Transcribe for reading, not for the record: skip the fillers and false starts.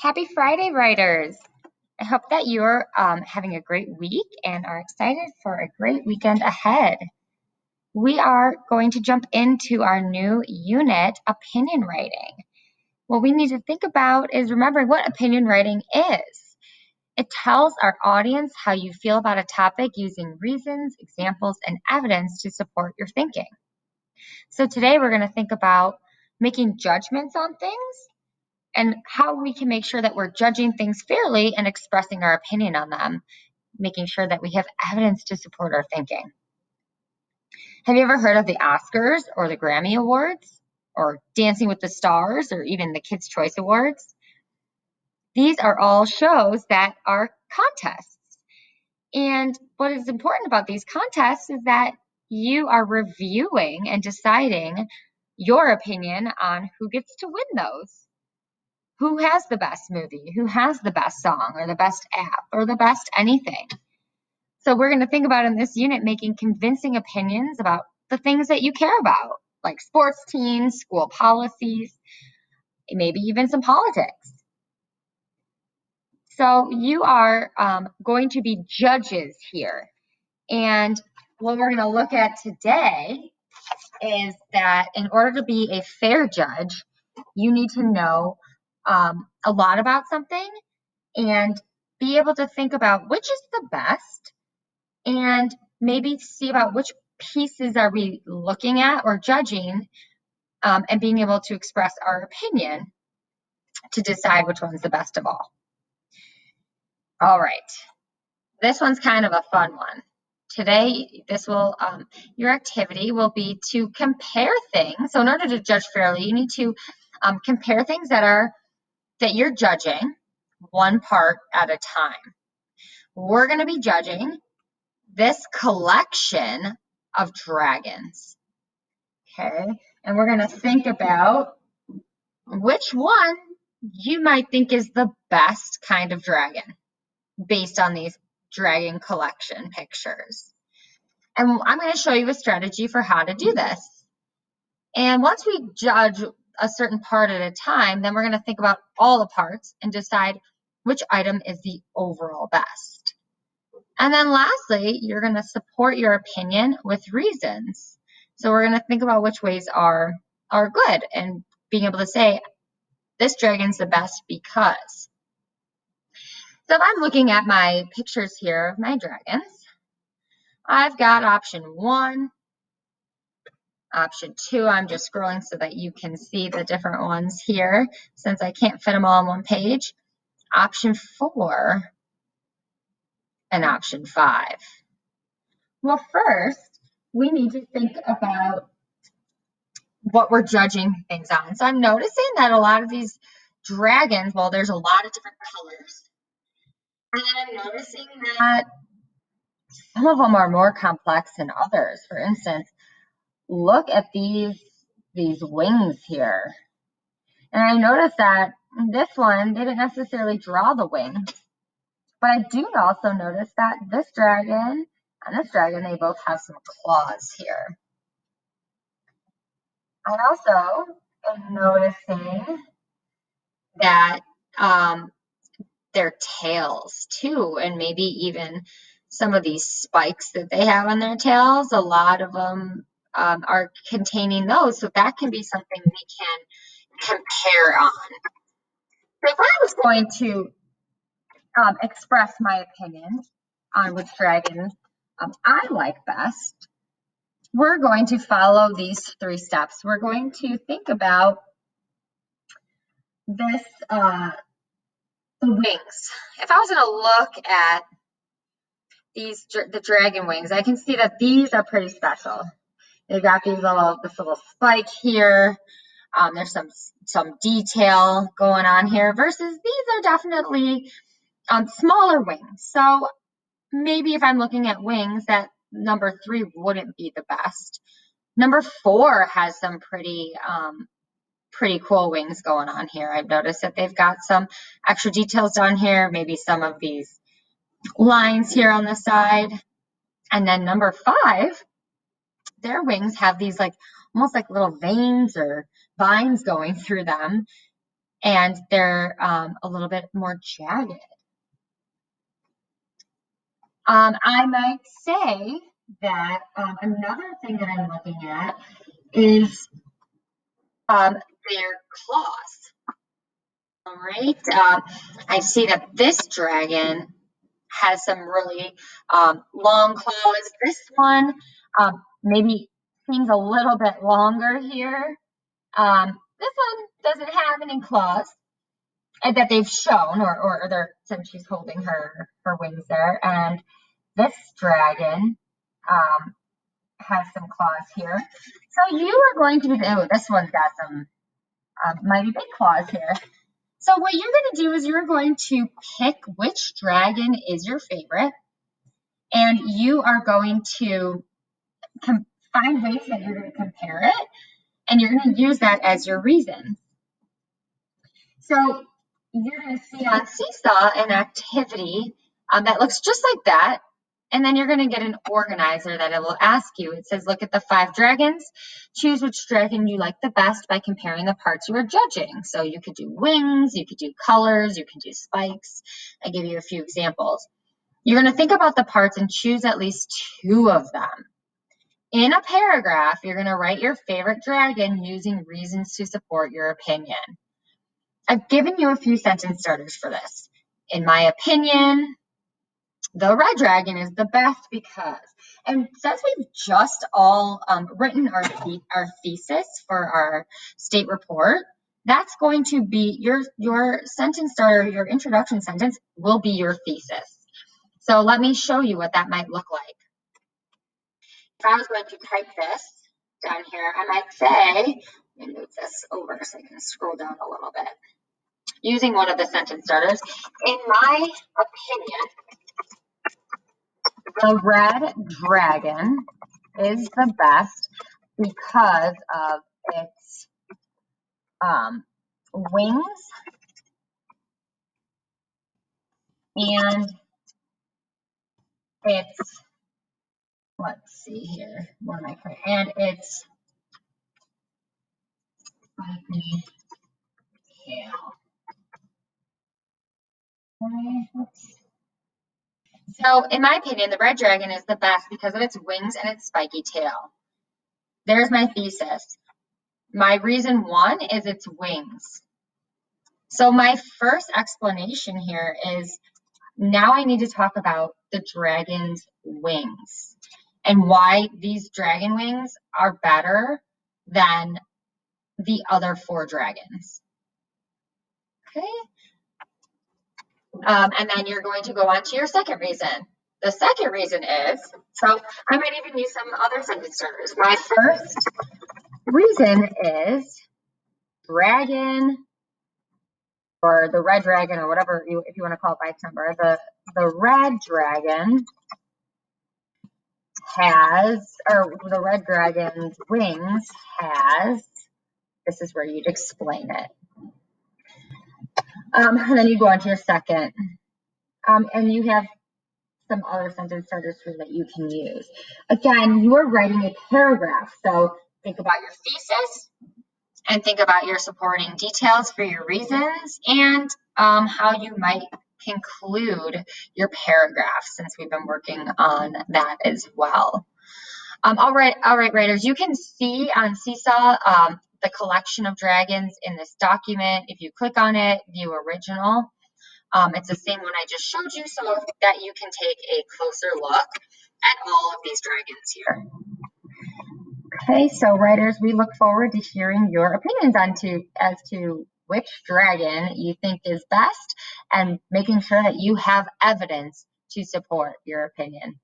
Happy Friday, writers! I hope that you're having a great week and are excited for a great weekend ahead. We are going to jump into our new unit, opinion writing. What we need to think about is remembering what opinion writing is. It tells our audience how you feel about a topic using reasons, examples, and evidence to support your thinking. So today we're going to think about making judgments on things and how we can make sure that we're judging things fairly and expressing our opinion on them, making sure that we have evidence to support our thinking. Have you ever heard of the Oscars or the Grammy Awards or Dancing with the Stars or even the Kids' Choice Awards? These are all shows that are contests. And what is important about these contests is that you are reviewing and deciding your opinion on who gets to win those. Who has the best movie? Who has the best song or the best app or the best anything? So we're going to think about in this unit making convincing opinions about the things that you care about, like sports teams, school policies, maybe even some politics. So you are going to be judges here. And what we're going to look at today is that in order to be a fair judge, you need to know a lot about something and be able to think about which is the best and maybe see about which pieces are we looking at or judging and being able to express our opinion to decide which one's the best of all. All right, this one's kind of a fun one. Today, your activity will be to compare things. So in order to judge fairly, you need to compare things that you're judging one part at a time. We're going to be judging this collection of dragons. Okay, and we're going to think about which one you might think is the best kind of dragon based on these dragon collection pictures. And I'm going to show you a strategy for how to do this. And once we judge a certain part at a time, then we're going to think about all the parts and decide which item is the overall best. And then lastly, you're going to support your opinion with reasons. So we're going to think about which ways are good and being able to say, this dragon's the best because. So if I'm looking at my pictures here of my dragons, I've got option 1, option 2. I'm just scrolling so that you can see the different ones here since I can't fit them all on one page. Option 4 and option 5. Well, first, we need to think about what we're judging things on. So I'm noticing that a lot of these dragons, well, there's a lot of different colors. And then I'm noticing that some of them are more complex than others. For instance, look at these wings here. And I noticed that this one didn't necessarily draw the wings. But I do also notice that this dragon and this dragon, they both have some claws here. I also am noticing that their tails too, and maybe even some of these spikes that they have on their tails, a lot of them are containing those. So that can be something we can compare on. So if I was going to express my opinion on which dragons I like best, we're going to follow these 3 steps. We're going to think about this, the wings. If I was going to look at the dragon wings, I can see that these are pretty special. They've got this little spike here. There's some detail going on here versus these are definitely smaller wings. So maybe if I'm looking at wings, that number 3 wouldn't be the best. Number 4 has some pretty cool wings going on here. I've noticed that they've got some extra details down here, maybe some of these lines here on the side. And then number 5, their wings have these almost like little veins or vines going through them. and they're a little bit more jagged. I might say that another thing that I'm looking at is their claws. All right, I see that this dragon has some really long claws. This one maybe seems a little bit longer here. This one doesn't have any claws that they've shown, or they're, since she's holding her wings there. And this dragon has some claws here. So you are going to be, oh, this one's got some mighty big claws here. So what you're going to do is you're going to pick which dragon is your favorite, and you are going to find ways that you're going to compare it, and you're going to use that as your reason. So you're going to see on Seesaw an activity that looks just like that, and then you're going to get an organizer that it will ask you. It says, look at the 5 dragons. Choose which dragon you like the best by comparing the parts you are judging. So you could do wings, you could do colors, you can do spikes. I give you a few examples. You're going to think about the parts and choose at least 2 of them. In a paragraph, you're going to write your favorite dragon using reasons to support your opinion. I've given you a few sentence starters for this. In my opinion, the red dragon is the best because, and since we've just all written our thesis for our state report, that's going to be your sentence starter, your introduction sentence will be your thesis. So let me show you what that might look like. If I was going to type this down here, I might say, let me move this over so I can scroll down a little bit. Using one of the sentence starters, in my opinion, the red dragon is the best because of its wings and its, let's see here, what am I putting? And its spiky tail. So, in my opinion, the red dragon is the best because of its wings and its spiky tail. There's my thesis. My reason 1 is its wings. So my first explanation here is now I need to talk about the dragon's wings and why these dragon wings are better than the other 4 dragons. Okay. And then you're going to go on to your second reason. The second reason is, so I might even use some other sentence starters. My first reason is dragon, or the red dragon, or whatever if you want to call it by its number. The red dragon has, or the red dragon's wings has, this is where you'd explain it. And then you go on to your second. And you have some other sentence starters here that you can use. Again, you are writing a paragraph, so think about your thesis and think about your supporting details for your reasons and how you might conclude your paragraph, since we've been working on that as well. All right, writers, you can see on Seesaw the collection of dragons in this document. If you click on it, view original. It's the same one I just showed you, so that you can take a closer look at all of these dragons here. Okay, so writers, we look forward to hearing your opinions as to which dragon you think is best, and making sure that you have evidence to support your opinion.